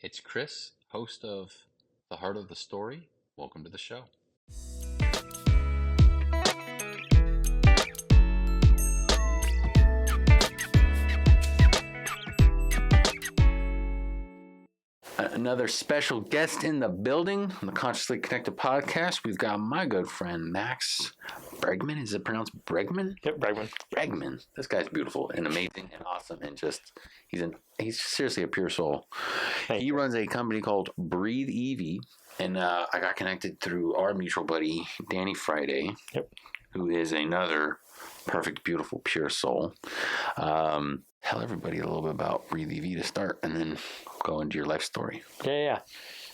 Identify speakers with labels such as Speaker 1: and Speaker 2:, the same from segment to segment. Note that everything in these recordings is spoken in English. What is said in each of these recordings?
Speaker 1: It's Chris, host of The Heart of the Story. Welcome to the show. Another special guest in the building on the Consciously Connected podcast. We've got my good friend Max Bregman. Is it pronounced Bregman?
Speaker 2: Yep, Bregman.
Speaker 1: Bregman. This guy's beautiful and amazing and awesome and just he's seriously a pure soul. He runs a company called BreatheEV, and I got connected through our mutual buddy Danny Friday, who is another perfect, beautiful, pure soul. Tell everybody a little bit about BreatheEV to start, and then go into your life story.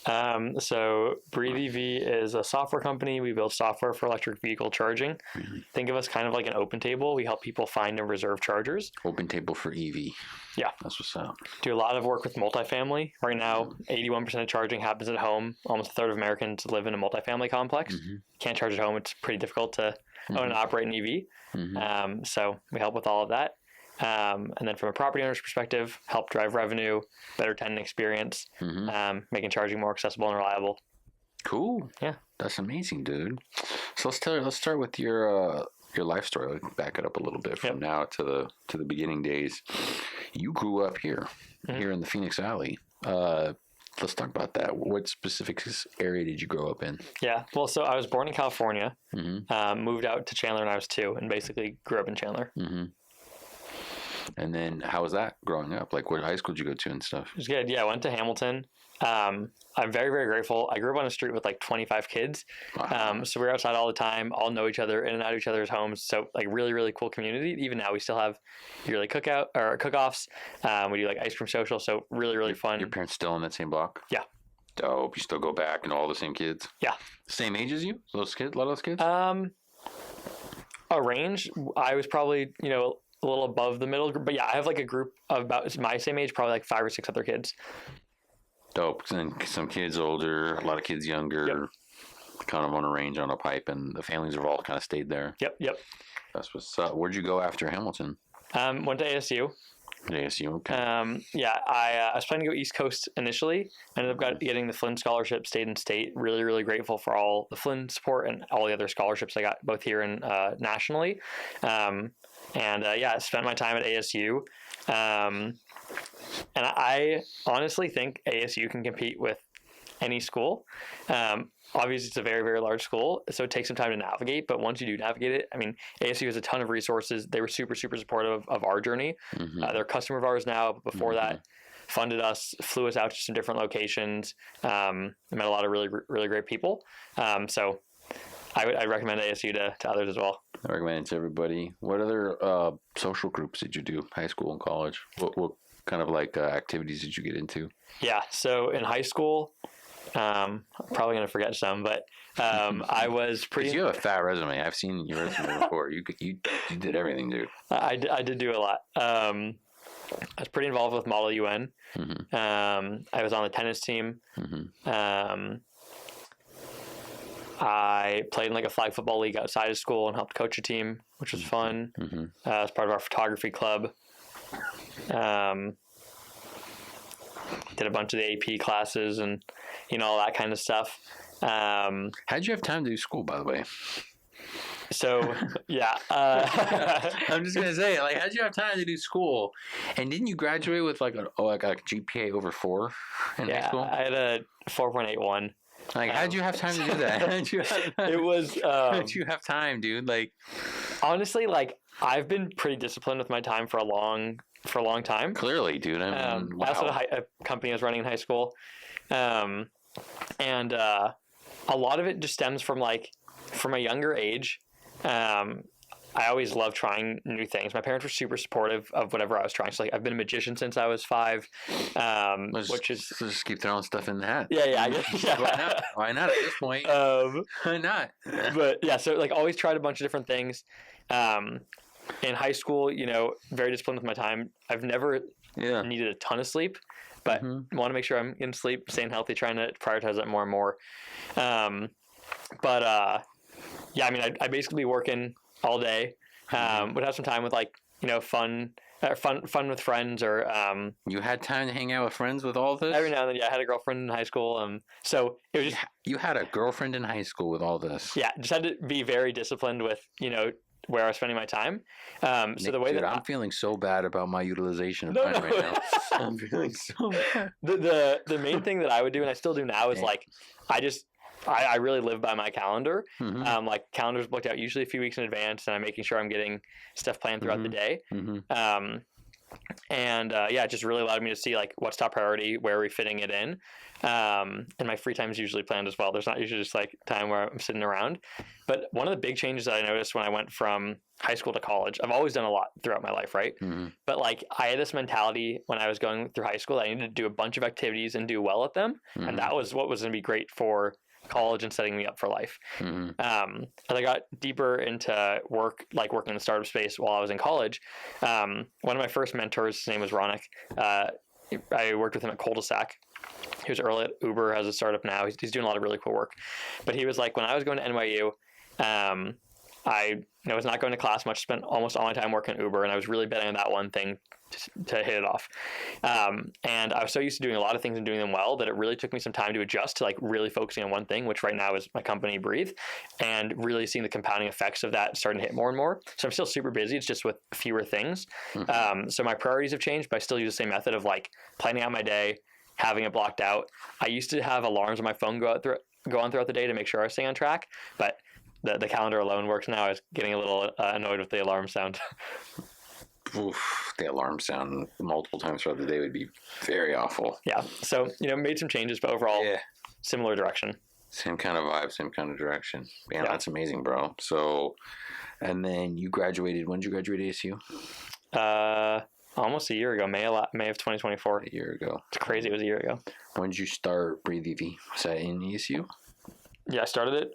Speaker 2: So BreatheEV is a software company. We build software for electric vehicle charging.
Speaker 1: Really?
Speaker 2: Think of us kind of like an open table. We help people find and reserve chargers.
Speaker 1: Open table for EV.
Speaker 2: Yeah.
Speaker 1: That's what's up.
Speaker 2: Do a lot of work with multifamily. Right now, 81% of charging happens at home. Almost a third of Americans live in a multifamily complex.
Speaker 1: Mm-hmm.
Speaker 2: Can't charge at home. It's pretty difficult to own and operate an EV.
Speaker 1: Mm-hmm.
Speaker 2: So we help with all of that. And then from a property owner's perspective, help drive revenue, better tenant experience, making charging more accessible and reliable.
Speaker 1: Cool.
Speaker 2: Yeah.
Speaker 1: That's amazing, dude. So let's start with your life story. Let's back it up a little bit from now to the beginning days. You grew up here in the Phoenix Valley. Let's talk about that. What specific area did you grow up in?
Speaker 2: Yeah. Well, so I was born in California, moved out to Chandler when I was 2, and basically grew up in Chandler.
Speaker 1: Mm-hmm. And then how was that growing up? Like, what high school did you go to and stuff?
Speaker 2: It was good. Yeah, I went to Hamilton. I'm very, very grateful. I grew up on a street with like 25 kids.
Speaker 1: Wow.
Speaker 2: So we're outside all the time, all know each other, in and out of each other's homes. So like really, really cool community. Even now we still have yearly cook-offs. We do like ice cream social. So really, really fun.
Speaker 1: Your parents still in that same block?
Speaker 2: Yeah.
Speaker 1: Dope. You still go back and all the same kids?
Speaker 2: Yeah.
Speaker 1: Same age as you? Those kids? A lot of those kids?
Speaker 2: A range. I was probably, a little above the middle group, but yeah, I have like a group of about my same age, probably like 5 or 6 other kids.
Speaker 1: Dope. And some kids older, a lot of kids younger, kind of on a range, on a pipe, and the families have all kind of stayed there.
Speaker 2: Yep.
Speaker 1: That's what's up. Where'd you go after Hamilton?
Speaker 2: Went to ASU.
Speaker 1: ASU, okay.
Speaker 2: I was planning to go East Coast initially. Ended up getting the Flynn scholarship, stayed in state. Really, really grateful for all the Flynn support and all the other scholarships I got both here and nationally. I spent my time at ASU. And I honestly think ASU can compete with any school. Obviously, it's a very, very large school, so it takes some time to navigate. But once you do navigate it, I mean, ASU has a ton of resources. They were super, super supportive of our journey. They're a customer of ours now. But before that, funded us, flew us out to some different locations. Met a lot of really, really great people. So I recommend ASU to others as well.
Speaker 1: I recommend it to everybody. What other social groups did you do, high school and college? What kind of like activities did you get into?
Speaker 2: Yeah, so in high school, I'm probably going to forget some, but I was pretty...
Speaker 1: You have a fat resume. I've seen your resume before. You did everything, dude.
Speaker 2: I did do a lot. I was pretty involved with Model UN. I was on the tennis team. I played in like a flag football league outside of school and helped coach a team, which was fun. As part of our photography club. Did a bunch of the AP classes and, all that kind of stuff.
Speaker 1: How'd you have time to do school, by the way?
Speaker 2: So, yeah.
Speaker 1: I'm just going to say, like, how'd you have time to do school? And didn't you graduate with like a GPA over 4 in high school?
Speaker 2: I had a 4.81.
Speaker 1: Like, how'd you have time to do that? How'd you have time, dude? Like,
Speaker 2: honestly, like, I've been pretty disciplined with my time for a long time.
Speaker 1: Clearly, dude. I mean, wow.
Speaker 2: That's what a company I was running in high school. And a lot of it just stems from a younger age. I always loved trying new things. My parents were super supportive of whatever I was trying. So like, I've been a magician since I was 5, which is
Speaker 1: just keep throwing stuff in the hat.
Speaker 2: Yeah. I guess, yeah.
Speaker 1: Why not at this point? Why not?
Speaker 2: But yeah, so like always tried a bunch of different things. In high school, very disciplined with my time. I've never needed a ton of sleep, but want to make sure I'm getting sleep, staying healthy, trying to prioritize that more and more. I mean, I'd basically be working all day. Would have some time with fun fun with friends, or
Speaker 1: You had time to hang out with friends with all this?
Speaker 2: every now and then. Yeah, I had a girlfriend in high school. So it was just
Speaker 1: You had a girlfriend in high school with all this.
Speaker 2: yeah, just had to be very disciplined with where I was spending my time. So the way
Speaker 1: Dude,
Speaker 2: that
Speaker 1: I'm feeling so bad about my utilization of
Speaker 2: No,
Speaker 1: time
Speaker 2: no.
Speaker 1: right now. I'm feeling so bad.
Speaker 2: the main thing that I would do, and I still do now, is
Speaker 1: Yeah.
Speaker 2: like I really live by my calendar.
Speaker 1: Mhm.
Speaker 2: Like calendars booked out usually a few weeks in advance, and I'm making sure I'm getting stuff planned throughout the day.
Speaker 1: Mhm.
Speaker 2: Yeah, it just really allowed me to see like what's top priority, where are we fitting it in. And my free time is usually planned as well. There's not usually just like time where I'm sitting around. But one of the big changes that I noticed when I went from high school to college, I've always done a lot throughout my life, right?
Speaker 1: Mhm.
Speaker 2: But like I had this mentality when I was going through high school that I needed to do a bunch of activities and do well at them,
Speaker 1: Mhm.
Speaker 2: and that was what was going to be great for college and setting me up for life.
Speaker 1: Mhm.
Speaker 2: As I got deeper into work, like working in the startup space while I was in college, one of my first mentors, his name was Ronick. I worked with him at Culdesac. He was early at Uber, has a startup now. He's doing a lot of really cool work. But he was like, when I was going to NYU, I was not going to class much, spent almost all my time working at Uber, and I was really betting on that one thing to hit it off. And I was so used to doing a lot of things and doing them well that it really took me some time to adjust to like really focusing on one thing, which right now is my company, Breathe, and really seeing the compounding effects of that starting to hit more and more. So I'm still super busy. It's just with fewer things. So my priorities have changed, but I still use the same method of like planning out my day, having it blocked out. I used to have alarms on my phone go on throughout the day to make sure I was staying on track, but the calendar alone works now. I was getting a little annoyed with the alarm sound.
Speaker 1: Oof, the alarm sound multiple times throughout the day would be very awful.
Speaker 2: Yeah. So, made some changes, but overall,
Speaker 1: Yeah.
Speaker 2: similar direction.
Speaker 1: Same kind of vibe, same kind of direction. Man,
Speaker 2: Yeah.
Speaker 1: that's amazing, bro. So, and then you graduated. When did you graduate ASU?
Speaker 2: Almost a year ago, May of 2024.
Speaker 1: A year ago.
Speaker 2: It's crazy. It was a year ago.
Speaker 1: When did you start BreatheEV? Was that in ESU?
Speaker 2: Yeah, I started it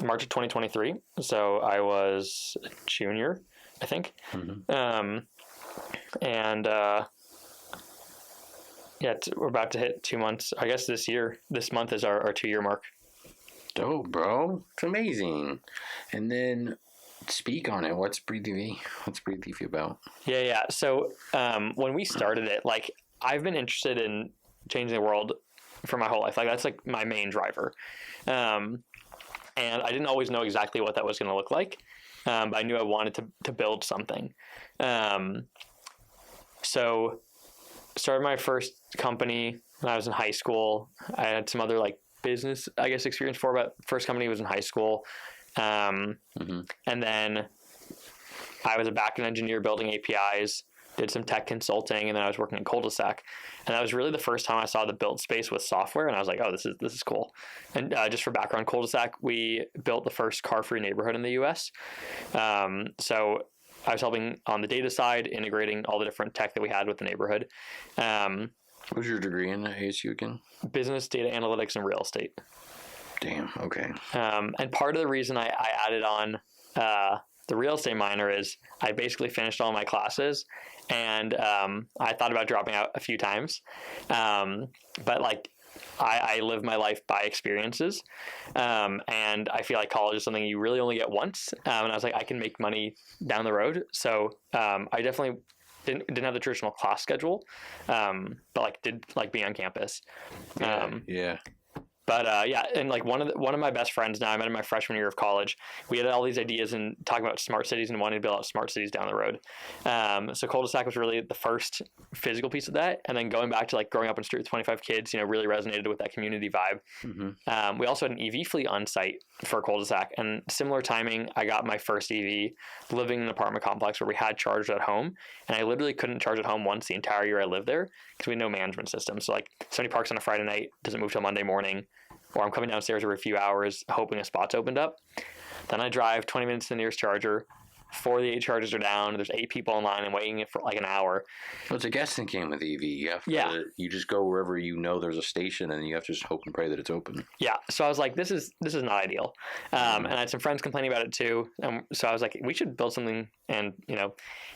Speaker 2: March of 2023. So I was a junior, I think.
Speaker 1: Mhm.
Speaker 2: We're about to hit 2 months. I guess this month is our 2-year mark.
Speaker 1: Dope, bro. It's amazing. And then speak on it. What's BreatheEV? What's BreatheEV about?
Speaker 2: Yeah. So when we started it, like I've been interested in changing the world for my whole life. Like that's like my main driver. And I didn't always know exactly what that was going to look like. But I knew I wanted to build something. So started my first company when I was in high school. I had some other like business, I guess, experience before, but first company was in high school. And then I was a backend engineer building APIs, did some tech consulting, and then I was working at Culdesac. And that was really the first time I saw the build space with software, and I was like, oh, this is cool. And just for background, Culdesac, we built the first car-free neighborhood in the US. So I was helping on the data side, integrating all the different tech that we had with the neighborhood.
Speaker 1: What was your degree in ASU again?
Speaker 2: Business, data analytics, and real estate.
Speaker 1: Damn, okay.
Speaker 2: And part of the reason I added on the real estate minor is I basically finished all my classes, and I thought about dropping out a few times. But like I live my life by experiences, and I feel like college is something you really only get once. And I was like, I can make money down the road. So I definitely didn't have the traditional class schedule, but like did like being on campus.
Speaker 1: Yeah.
Speaker 2: But and like one of my best friends now, I met him my freshman year of college. We had all these ideas and talking about smart cities and wanting to build out smart cities down the road. So Culdesac was really the first physical piece of that, and then going back to like growing up in a street with 25 kids, really resonated with that community vibe. We also had an EV fleet on site for Culdesac, and similar timing, I got my first EV living in an apartment complex where we had charged at home, and I literally couldn't charge at home once the entire year I lived there because we had no management system. So like somebody parks on a Friday night, doesn't move till Monday morning, or I'm coming downstairs every few hours hoping a spot's opened up. Then I drive 20 minutes to the nearest charger. 4 of the 8 chargers are down. There's 8 people in line and waiting for like an hour.
Speaker 1: Well, it's a guessing game with EV. You just go wherever there's a station, and you have to just hope and pray that it's open.
Speaker 2: Yeah. So I was like, this is not ideal. And I had some friends complaining about it too. So I was like, we should build something. And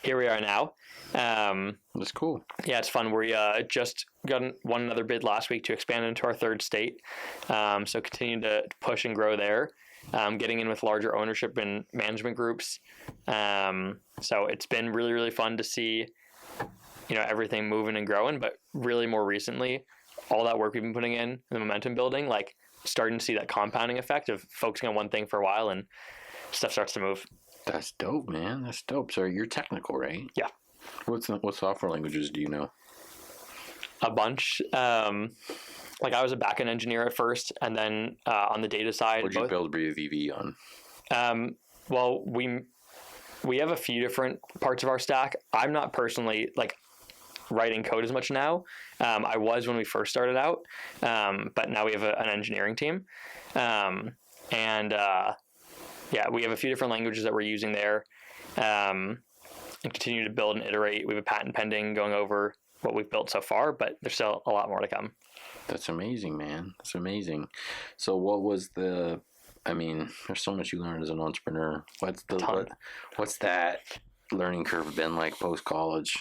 Speaker 2: here we are now.
Speaker 1: That's cool.
Speaker 2: Yeah, it's fun. We just got won another bid last week to expand into our 3rd state. So continue to push and grow there. getting in with larger ownership and management groups. So it's been really, really fun to see, everything moving and growing. But really more recently, all that work we've been putting in, the momentum building, like starting to see that compounding effect of focusing on one thing for a while and stuff starts to move.
Speaker 1: That's dope, man. That's dope. So you're technical, right?
Speaker 2: Yeah.
Speaker 1: What software languages do you know?
Speaker 2: A bunch. Like I was a backend engineer at first, and then on the data side.
Speaker 1: What'd you build BreatheEV on?
Speaker 2: Well, we have a few different parts of our stack. I'm not personally like writing code as much now. I was when we first started out, but now we have an engineering team, and we have a few different languages that we're using there, and continue to build and iterate. We have a patent pending going over what we've built so far, but there's still a lot more to come.
Speaker 1: That's amazing, man. That's amazing. So what was there's so much you learn as an entrepreneur. What's that learning curve been like post-college?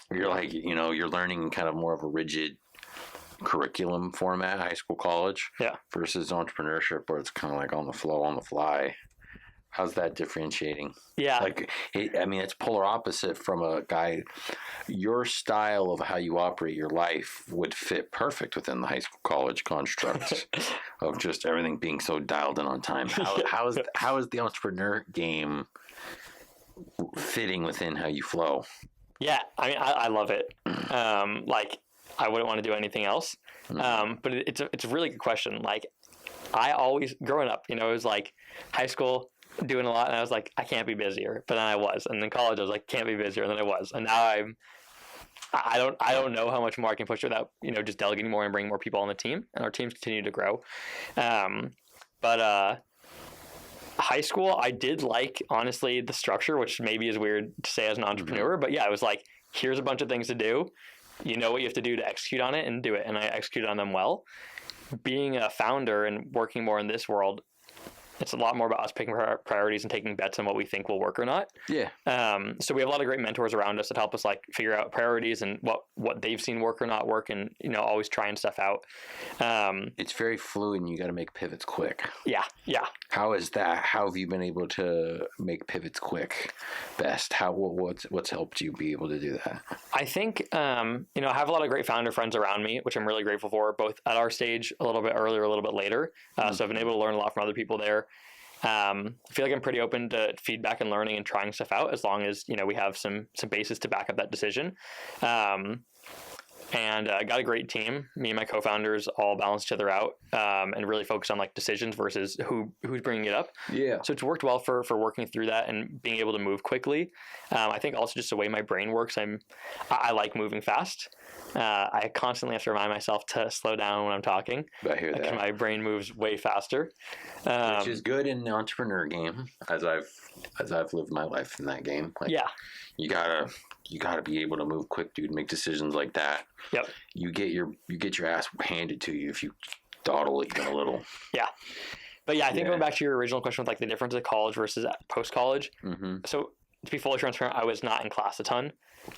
Speaker 1: Where you're like, you're learning kind of more of a rigid curriculum format, high school, college, versus entrepreneurship where it's kind of like on the flow, on the fly. How's that differentiating?
Speaker 2: Yeah.
Speaker 1: Like, it's polar opposite from a guy. Your style of how you operate your life would fit perfect within the high school, college construct of just everything being so dialed in on time. How is the entrepreneur game fitting within how you flow?
Speaker 2: Yeah. I love it. Like, I wouldn't want to do anything else. But it's a really good question. Like, I always, growing up, it was like high school, doing a lot, and I was like, I can't be busier, but then I was, and then college I was like, can't be busier, and then I was, and now I don't know how much more I can push without just delegating more and bringing more people on the team, and our teams continue to grow. But high school I did like, honestly, the structure, which maybe is weird to say as an entrepreneur, but yeah, it was like, here's a bunch of things to do, what you have to do to execute on it and do it, and I executed on them well. Being a founder and working more in this world, it's a lot more about us picking priorities and taking bets on what we think will work or not. Yeah. So we have a lot of great mentors around us that help us like figure out priorities and what they've seen work or not work, and always trying stuff out.
Speaker 1: It's very fluid, and you got to make pivots quick.
Speaker 2: Yeah. Yeah.
Speaker 1: How is that? How have you been able to make pivots quick? Best. What's helped you be able to do that? I think
Speaker 2: I have a lot of great founder friends around me, which I'm really grateful for, both at our stage, a little bit earlier, a little bit later. So I've been able to learn a lot from other people there. I feel like I'm pretty open to feedback and learning and trying stuff out, as long as we have some basis to back up that decision. And I got a great team. Me and my co-founders all balance each other out, and really focus on like decisions versus who's bringing it up. Yeah. So it's worked well for working through that and being able to move quickly. I think also just the way my brain works, I like moving fast. I constantly have to remind myself to slow down when I'm talking. I hear that. My brain moves way faster.
Speaker 1: Which is good in the entrepreneur game, as I've lived my life in that game. Like, yeah. You gotta be able to move quick, dude. Make decisions like that. Yep. You get your ass handed to you if you dawdle even a little. Yeah. But yeah, I think going back to your original question with like the difference of college versus post college. Mm-hmm. So to be fully transparent, I was not in class a ton.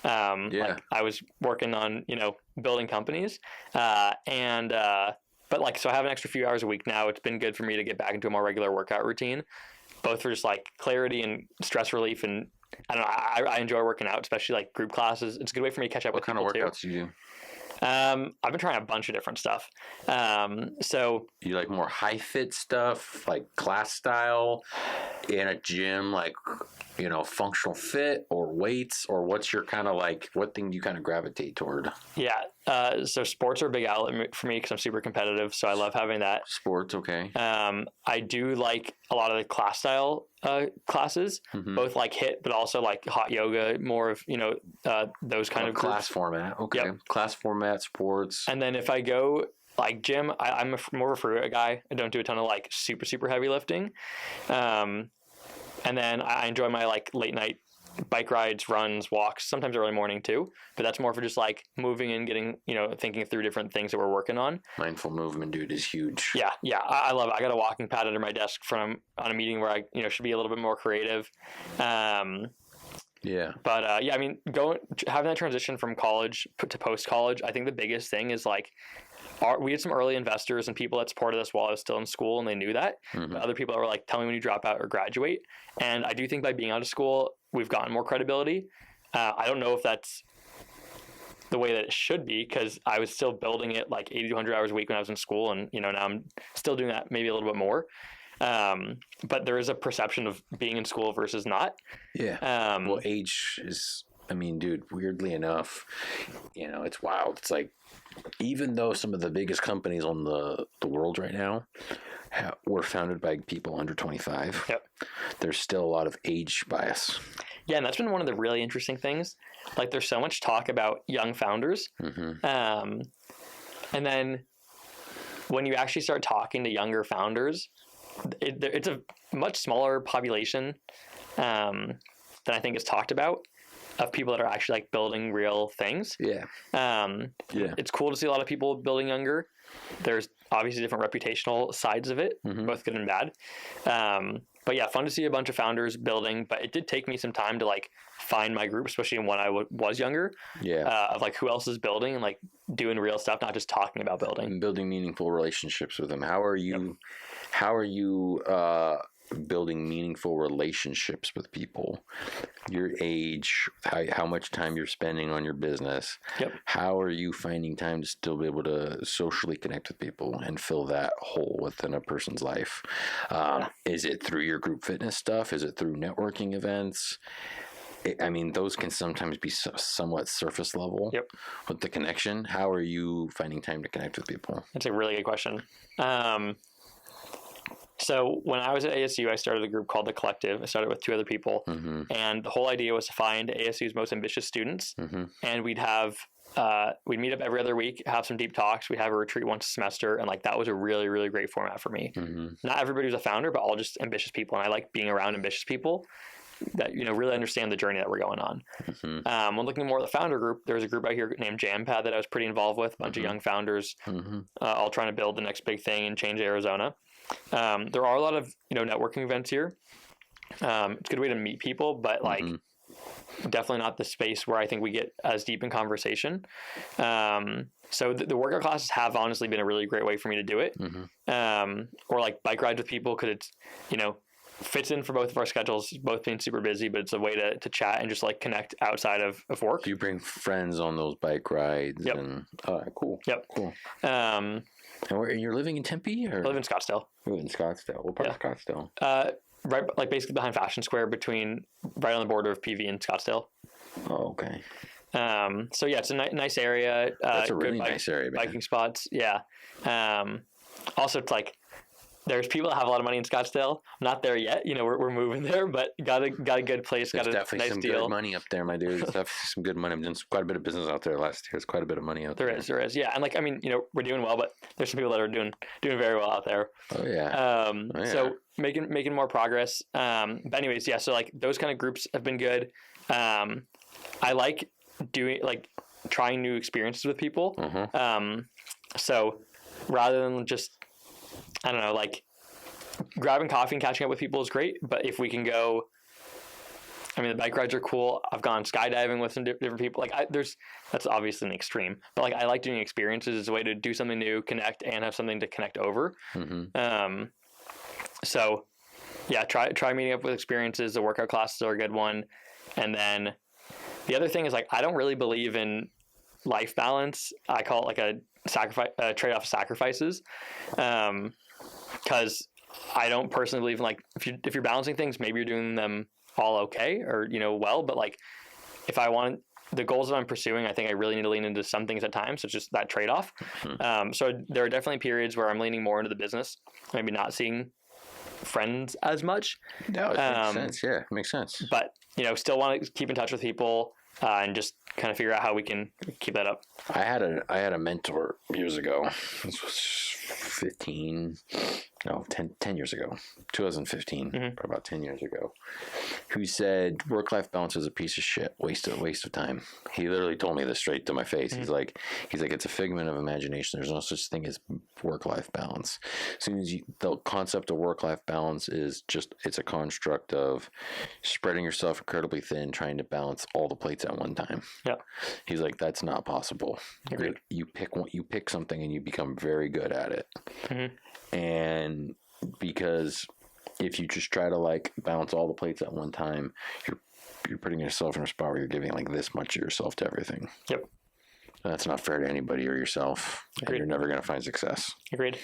Speaker 1: Like I was working on building companies, but like, so I have an extra few hours a week now. It's been good for me to get back into a more regular workout routine, both for just like clarity and stress relief. And I don't know, I enjoy working out, especially like group classes. It's a good way for me to catch up with people too. What kind of workouts do you do? I've been trying a bunch of different stuff. So you like more high fit stuff, like class style in a gym, like, functional fit, or weights, or what's your kind of like, what thing do you kind of gravitate toward? Yeah. So sports are a big outlet for me because I'm super competitive. So I love having that. Sports. Okay. I do like a lot of the class style classes, both like HIIT, but also like hot yoga, more of, those kind of class format. Okay. Yep. Class format, sports. And then if I go like gym, I'm more of a fruit guy. I don't do a ton of like super heavy lifting. And then I enjoy my like late night bike rides, runs, walks, sometimes early morning too. But that's more for just like moving and getting, thinking through different things that we're working on. Mindful movement, dude, is huge. Yeah. Yeah. I love it. I got a walking pad under my desk on a meeting where I, should be a little bit more creative. Yeah. But having that transition from college to post college, I think the biggest thing is like,
Speaker 2: we had some early investors and people that supported us while I was still in school, and they knew that. But other people that were like, tell me when you drop out or graduate. And I do think by being out of school, we've gotten more credibility. I don't know if that's the way that it should be, because I was still building it like 80 to 100 hours a week when I was in school. And, now I'm still doing that maybe a little bit more. But there is a perception of being in school versus not.
Speaker 1: Yeah. Well, age is, dude, weirdly enough, it's wild. It's like, even though some of the biggest companies on the world right now were founded by people under 25,
Speaker 2: yep,
Speaker 1: there's still a lot of age bias.
Speaker 2: Yeah, and that's been one of the really interesting things. Like, there's so much talk about young founders. And then when you actually start talking to younger founders, it's a much smaller population than I think is talked about, of people that are actually like building real things.
Speaker 1: Yeah.
Speaker 2: It's cool to see a lot of people building younger. There's obviously different reputational sides of it, both good and bad. But yeah, fun to see a bunch of founders building, but it did take me some time to like find my group, especially when I was younger. Yeah. Of like who else is building and like doing real stuff, not just talking about building.
Speaker 1: And building meaningful relationships with them. How are you building meaningful relationships with people? Your age, how much time you're spending on your business.
Speaker 2: Yep.
Speaker 1: How are you finding time to still be able to socially connect with people and fill that hole within a person's life? Is it through your group fitness stuff? Is it through networking events? Those can sometimes be somewhat surface level.
Speaker 2: Yep.
Speaker 1: With the connection. How are you finding time to connect with people?
Speaker 2: That's a really good question. So when I was at ASU, I started a group called The Collective. I started with 2 other people. And the whole idea was to find ASU's most ambitious students. And we'd meet up every other week, have some deep talks. We'd have a retreat once a semester. And like, that was a really, really great format for me. Not everybody was a founder, but all just ambitious people. And I like being around ambitious people that, really understand the journey that we're going on. When looking more at the founder group, there's a group out here named JamPad that I was pretty involved with, a bunch of young founders, all trying to build the next big thing and change Arizona. There are a lot of, networking events here. It's a good way to meet people, but like definitely not the space where I think we get as deep in conversation. So the workout classes have honestly been a really great way for me to do it. Or like bike rides with people, because it's, fits in for both of our schedules, both being super busy, but it's a way to chat and just like connect outside of work.
Speaker 1: Do you bring friends on those bike rides?
Speaker 2: Yep.
Speaker 1: Cool.
Speaker 2: Yep.
Speaker 1: Cool. And you're living in Tempe, or?
Speaker 2: I live in Scottsdale.
Speaker 1: You live in Scottsdale. What part of Scottsdale?
Speaker 2: Right, like basically behind Fashion Square, right on the border of PV and Scottsdale.
Speaker 1: Oh, okay.
Speaker 2: So yeah, it's a nice area.
Speaker 1: That's a really nice area, man.
Speaker 2: Biking spots. Yeah. Also, it's like, there's people that have a lot of money in Scottsdale. I'm not there yet. We're moving there, but got a good place.
Speaker 1: There's
Speaker 2: got a
Speaker 1: definitely
Speaker 2: nice
Speaker 1: some
Speaker 2: deal.
Speaker 1: Good money up there, my dude. There's definitely some good money. I've done quite a bit of business out there last year. There's quite a bit of money out there.
Speaker 2: There is. Yeah. And like, we're doing well, but there's some people that are doing very well out there.
Speaker 1: Oh yeah.
Speaker 2: So making more progress. But anyways, yeah. So like those kind of groups have been good. I like trying new experiences with people. So rather than just, I don't know, like grabbing coffee and catching up with people is great. But if we can go, the bike rides are cool. I've gone skydiving with some different people. Like that's obviously an extreme, but like I like doing experiences as a way to do something new, connect, and have something to connect over. So yeah, try meeting up with experiences. The workout classes are a good one. And then the other thing is like, I don't really believe in life balance. I call it like a trade-off of sacrifices. Because I don't personally believe in like, if you're balancing things, maybe you're doing them all okay or, well, but like if I want the goals that I'm pursuing, I think I really need to lean into some things at times. So it's just that trade-off. So there are definitely periods where I'm leaning more into the business, maybe not seeing friends as much.
Speaker 1: No, it makes sense. Yeah, it makes sense.
Speaker 2: But, still want to keep in touch with people and just kind of figure out how we can keep that up.
Speaker 1: I had a mentor years ago. This was 15, no, 10 years ago, 2015,
Speaker 2: Mm-hmm.
Speaker 1: about 10 years ago, who said work-life balance is a piece of shit, waste of time. He literally told me this straight to my face.
Speaker 2: Mm-hmm.
Speaker 1: He's like, it's a figment of imagination. There's no such thing as work-life balance. As soon as the concept of work-life balance is just, it's a construct of spreading yourself incredibly thin, trying to balance all the plates at one time.
Speaker 2: Yeah.
Speaker 1: He's like, that's not possible.
Speaker 2: Agreed.
Speaker 1: You pick something and you become very good at it.
Speaker 2: Mm-hmm.
Speaker 1: And because if you just try to like balance all the plates at one time, you're putting yourself in a spot where you're giving like this much of yourself to everything.
Speaker 2: Yep.
Speaker 1: And that's not fair to anybody or yourself.
Speaker 2: Agreed.
Speaker 1: And you're never going to find success.
Speaker 2: Agreed.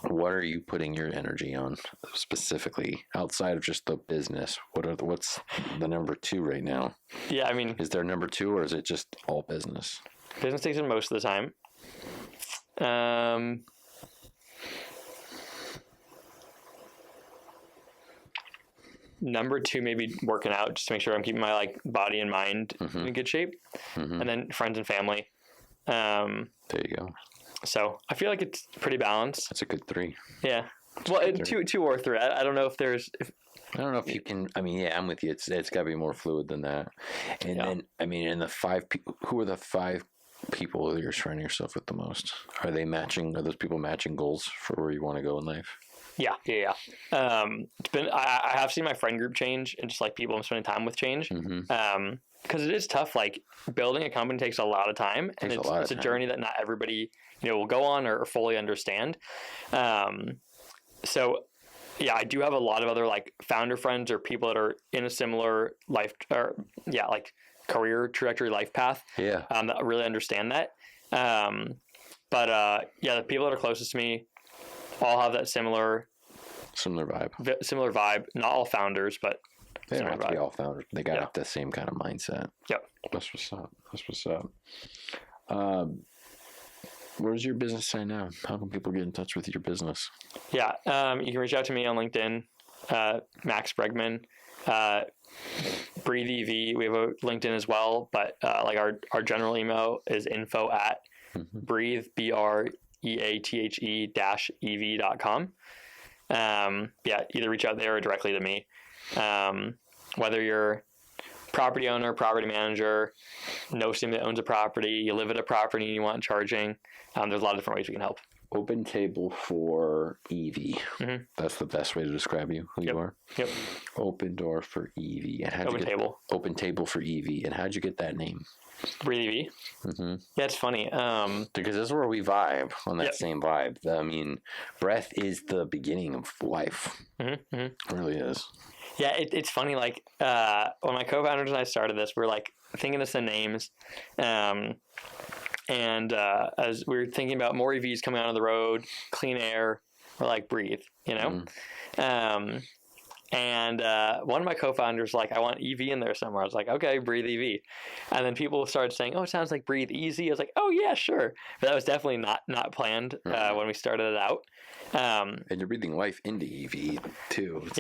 Speaker 1: What are you putting your energy on specifically outside of just the business? What's the number 2 right now?
Speaker 2: Yeah, I mean,
Speaker 1: Is there number 2 or is it just all business?
Speaker 2: business takes up most of the time. Number 2, maybe working out, just to make sure I'm keeping my like body and mind in good shape, and then friends and family.
Speaker 1: There you go.
Speaker 2: So I feel like it's pretty balanced.
Speaker 1: That's a good 3.
Speaker 2: Yeah. Well, two or three. I don't know if there's.
Speaker 1: I don't know if you can. I mean, yeah, I'm with you. It's got to be more fluid than that. And then, I mean, in the 5 people, who are the 5 people that you're surrounding yourself with the most? Are they matching? Are those people matching goals for where you want to go in life?
Speaker 2: Yeah. It's been. I have seen my friend group change, and just like people I'm spending time with change. Because it is tough. Like building a company takes a lot of time, and it's a journey that not everybody will go on or fully understand. So yeah, I do have a lot of other like founder friends or people that are in a similar life or like career trajectory, life path.
Speaker 1: Yeah.
Speaker 2: That really understand that. But the people that are closest to me all have that similar vibe. Not all founders, but
Speaker 1: they don't have to be all founders. They got the same kind of mindset.
Speaker 2: Yep.
Speaker 1: That's what's up. Where's your business site now? How can people get in touch with your business?
Speaker 2: Yeah, you can reach out to me on LinkedIn, Max Bregman, BreatheEV. We have a LinkedIn as well, but like our general email is info@breathe BREATHE-EV.com. Either reach out there or directly to me. Whether you're property owner, property manager, know somebody that owns a property, you live at a property and you want charging, there's a lot of different ways we can help.
Speaker 1: Open table for EV. That's the best way to describe you, who you are.
Speaker 2: Yep.
Speaker 1: Open door for EV. And Open table for EV. And how'd you get that name?
Speaker 2: BreatheEV. Yeah, it's funny.
Speaker 1: Because this is where we vibe on that same vibe. I mean, breath is the beginning of life. It really is.
Speaker 2: Yeah, it's funny. Like when my co-founders and I started this, we were like thinking of some names, and as we were thinking about more EVs coming out on the road, clean air, we're like breathe, And one of my co-founders like, I want EV in there somewhere. I was like, okay, breathe EV. And then people started saying, oh, it sounds like breathe easy. I was like, oh yeah, sure. But that was definitely not planned when we started it out.
Speaker 1: And you're breathing life into EV too. It's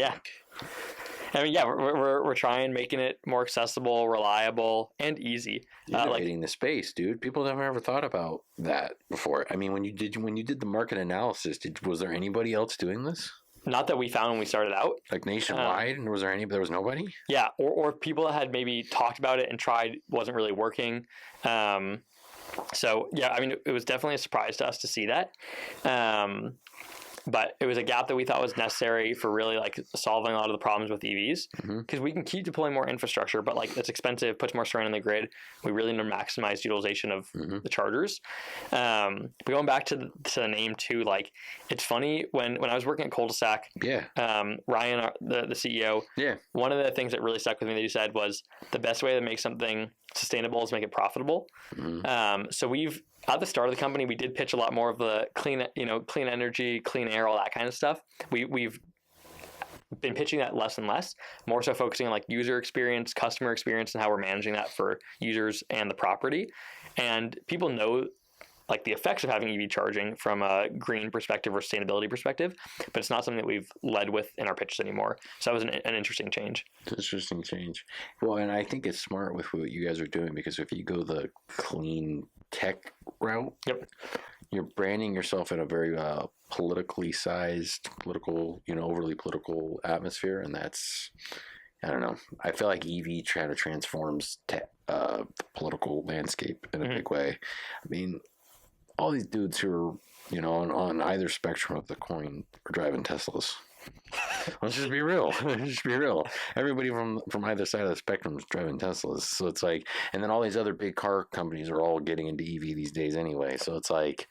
Speaker 2: I mean, we're trying making it more accessible, reliable, and easy.
Speaker 1: Innovating the space, dude. People never ever thought about that before. I mean, when you did the market analysis, was there anybody else doing this?
Speaker 2: Not that we found when we started out.
Speaker 1: Like nationwide, and there was nobody?
Speaker 2: Yeah, or people that had maybe talked about it and tried, wasn't really working. So yeah, I mean, it was definitely a surprise to us to see that. But it was a gap that we thought was necessary for really like solving a lot of the problems with EVs, because we can keep deploying more infrastructure, but like it's expensive, puts more strain on the grid. We really need to maximize utilization of the chargers. But going back to the name too, like it's funny when I was working at Culdesac, Ryan, the CEO, one of the things that really stuck with me that he said was the best way to make something sustainable is make it profitable. So we've, at the start of the company, we did pitch a lot more of the clean energy, clean air, all that kind of stuff. We've been pitching that less and less, more so focusing on like user experience, customer experience, and how we're managing that for users and the property. And people know like the effects of having EV charging from a green perspective or sustainability perspective, but it's not something that we've led with in our pitches anymore. So that was an interesting change.
Speaker 1: Interesting change. Well, and I think it's smart with what you guys are doing, because if you go the clean tech route, you're branding yourself in a very politically sized, overly political atmosphere, and that's, I don't know. I feel like EV kind of transforms the political landscape in a big way. I mean, all these dudes who are, on either spectrum of the coin are driving Teslas. Let's just be real. Everybody from either side of the spectrum is driving Teslas. So it's like, and then all these other big car companies are all getting into EV these days anyway. So it's like,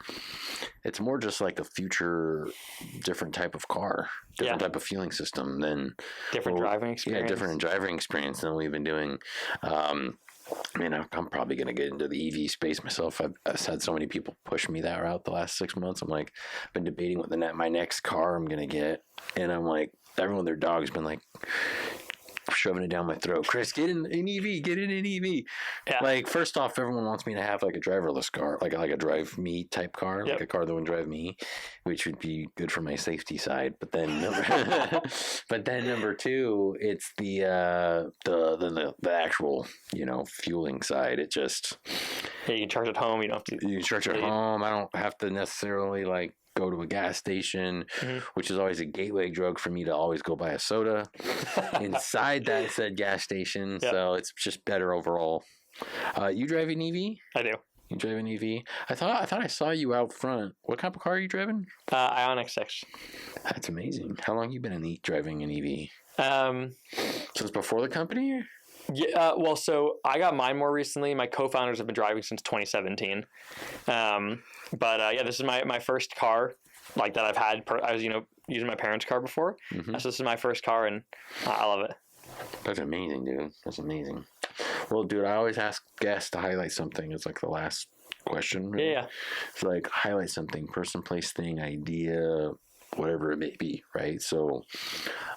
Speaker 1: it's more just like a future, different type of car, different type of fueling system than
Speaker 2: different driving experience.
Speaker 1: Yeah, different driving experience than we've been doing. I mean, I'm probably going to get into the EV space myself. I've had so many people push me that route the last 6 months. I'm like, I've been debating what my next car I'm going to get. And I'm like, everyone, their dog's been like shoving it down my throat. Chris, get in an EV, get in an EV. Yeah. Like, first off, everyone wants me to have like a driverless car, like a drive me type car, like a car that would drive me, which would be good for my safety side. But then number two, it's the actual, fueling side. It just,
Speaker 2: you can charge at home. You don't have to.
Speaker 1: You can charge at home. I don't have to necessarily like go to a gas station, which is always a gateway drug for me to always go buy a soda inside that said gas station. So it's just better overall. You drive an EV?
Speaker 2: I do.
Speaker 1: You drive an EV? I thought I saw you out front. What type of car are you driving?
Speaker 2: Ioniq 6.
Speaker 1: That's amazing. How long have you been driving an EV? Since before the company?
Speaker 2: Yeah, well, so I got mine more recently. My co-founders have been driving since 2017. This is my first car like that I've had. I was, using my parents' car before. So this is my first car, and I love it.
Speaker 1: That's amazing, dude. That's amazing. Well, dude, I always ask guests to highlight something. It's like the last question. Right?
Speaker 2: Yeah.
Speaker 1: It's like highlight something, person, place, thing, idea, whatever it may be, right? So,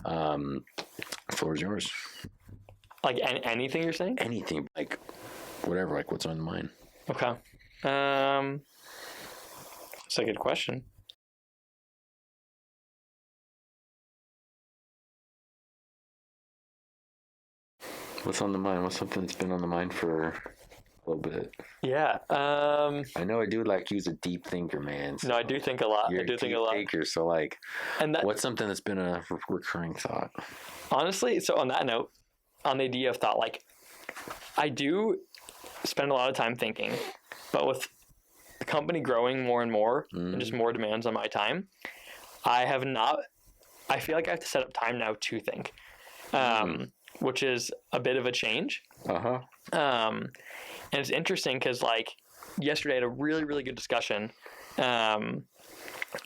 Speaker 1: the floor is yours.
Speaker 2: Like anything you're saying?
Speaker 1: Anything, like whatever, like what's on your mind.
Speaker 2: Okay. That's a good question.
Speaker 1: What's on the mind? What's something that's been on the mind for a little bit?
Speaker 2: Yeah.
Speaker 1: I know a dude like you's a deep thinker, man.
Speaker 2: So no, I do think a lot.
Speaker 1: You're
Speaker 2: I do think a lot.
Speaker 1: Thinker, so like, what's something that's been a recurring thought?
Speaker 2: Honestly, so on that note, on the idea of thought, like, I do spend a lot of time thinking, but with the company growing more and more and just more demands on my time, I feel like I have to set up time now to think, which is a bit of a change. And it's interesting because, like, yesterday I had a really, really good discussion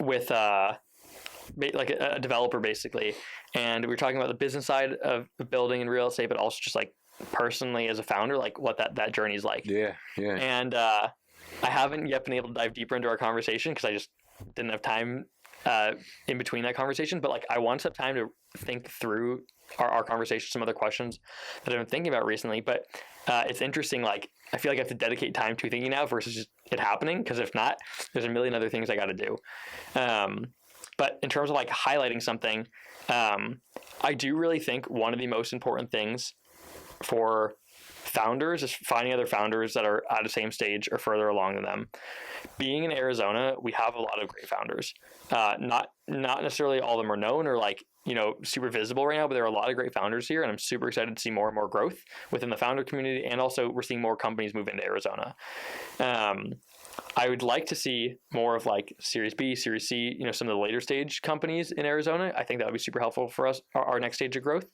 Speaker 2: with a developer, basically, and we were talking about the business side of building in real estate, but also just like personally as a founder, like what that journey is like.
Speaker 1: Yeah.
Speaker 2: And I haven't yet been able to dive deeper into our conversation because I just didn't have time in between that conversation. But like, I want to have time to think through our conversation, some other questions that I've been thinking about recently. But it's interesting. Like, I feel like I have to dedicate time to thinking now versus just it happening. Because if not, there's a million other things I got to do. But in terms of like highlighting something, I do really think one of the most important things for founders is finding other founders that are at the same stage or further along than them. Being in Arizona, we have a lot of great founders. Not necessarily all of them are known or like, super visible right now, but there are a lot of great founders here, and I'm super excited to see more and more growth within the founder community, and also we're seeing more companies move into Arizona. I would like to see more of like Series B, Series C, some of the later stage companies in Arizona. I think that would be super helpful for us, our next stage of growth.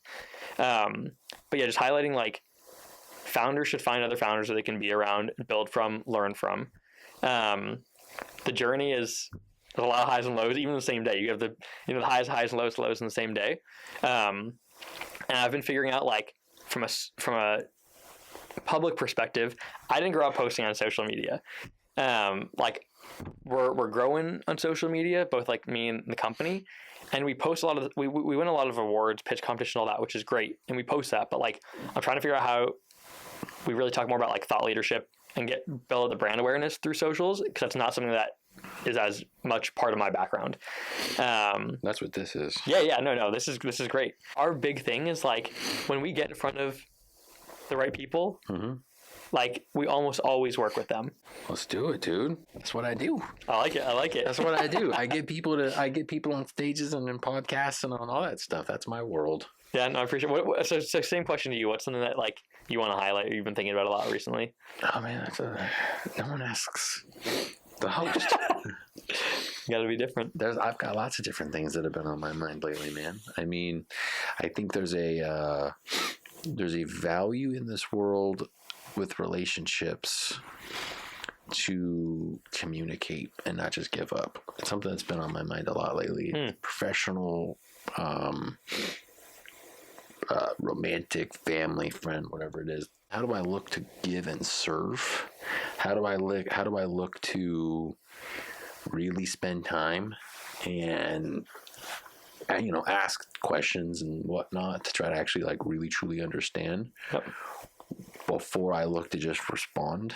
Speaker 2: But yeah, just highlighting like founders should find other founders that they can be around, build from, learn from. The journey is a lot of highs and lows, even the same day. You have the the highs and lows in the same day. And I've been figuring out like from a public perspective, I didn't grow up posting on social media. Like we're growing on social media, both like me and the company, and we post a lot of we win a lot of awards, pitch competition, all that, which is great, and we post that. But like, I'm trying to figure out how we really talk more about like thought leadership and build the brand awareness through socials, because that's not something that is as much part of my background.
Speaker 1: That's what this is.
Speaker 2: Yeah. No. This is great. Our big thing is like when we get in front of the right people, like we almost always work with them.
Speaker 1: Let's do it, dude. That's what I do.
Speaker 2: I like it. I like it.
Speaker 1: That's what I do. I get people on stages and in podcasts and on all that stuff. That's my world.
Speaker 2: Yeah, no, I appreciate it. So same question to you. What's something that like you want to highlight or you've been thinking about a lot recently?
Speaker 1: Oh man, no one asks the host.
Speaker 2: You gotta be different.
Speaker 1: I've got lots of different things that have been on my mind lately, man. I mean, I think there's a value in this world with relationships to communicate and not just give up. It's something that's been on my mind a lot lately. Professional, romantic, family, friend, whatever it is. How do I look to give and serve? How do I look to really spend time and ask questions and whatnot to try to actually like really truly understand before I look to just respond,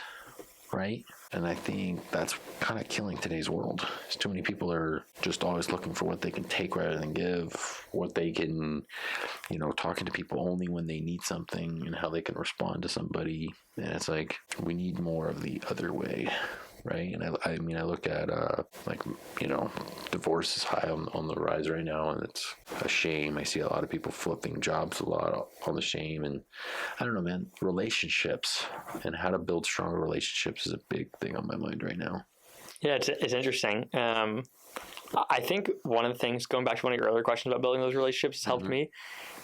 Speaker 1: right? And I think that's kind of killing today's world. Too many people are just always looking for what they can take rather than give, what they can, talking to people only when they need something and how they can respond to somebody. And it's like, we need more of the other way, right? And I mean, I look at, divorce is high on the rise right now, and it's a shame. I see a lot of people flipping jobs a lot on the shame. And I don't know, man, relationships and how to build stronger relationships is a big thing on my mind right now.
Speaker 2: Yeah, it's interesting. I think one of the things, going back to one of your earlier questions about building those relationships, has helped me,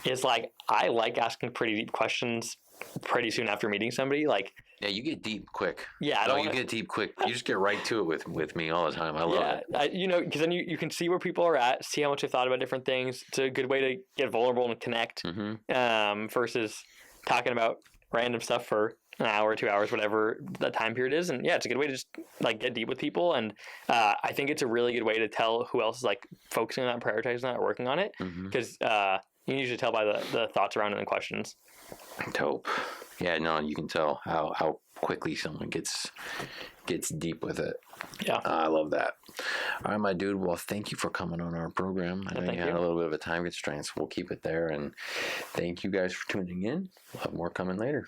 Speaker 2: is like, I like asking pretty deep questions pretty soon after meeting somebody. Like,
Speaker 1: yeah, you get deep quick.
Speaker 2: Yeah,
Speaker 1: you get deep quick. You just get right to it with me all the time. I love it.
Speaker 2: Because then you can see where people are at, see how much they've thought about different things. It's a good way to get vulnerable and connect, versus talking about random stuff for an hour, 2 hours, whatever that time period is. And yeah, it's a good way to just like get deep with people. And I think it's a really good way to tell who else is like focusing on that, prioritizing that, or working on it. Because you can usually tell by the thoughts around it and questions.
Speaker 1: Dope. Yeah, no, you can tell how quickly someone gets deep with it.
Speaker 2: Yeah.
Speaker 1: I love that. All right, my dude. Well, thank you for coming on our program. I know you had a little bit of a time constraint, so we'll keep it there. And thank you guys for tuning in. We'll have more coming later.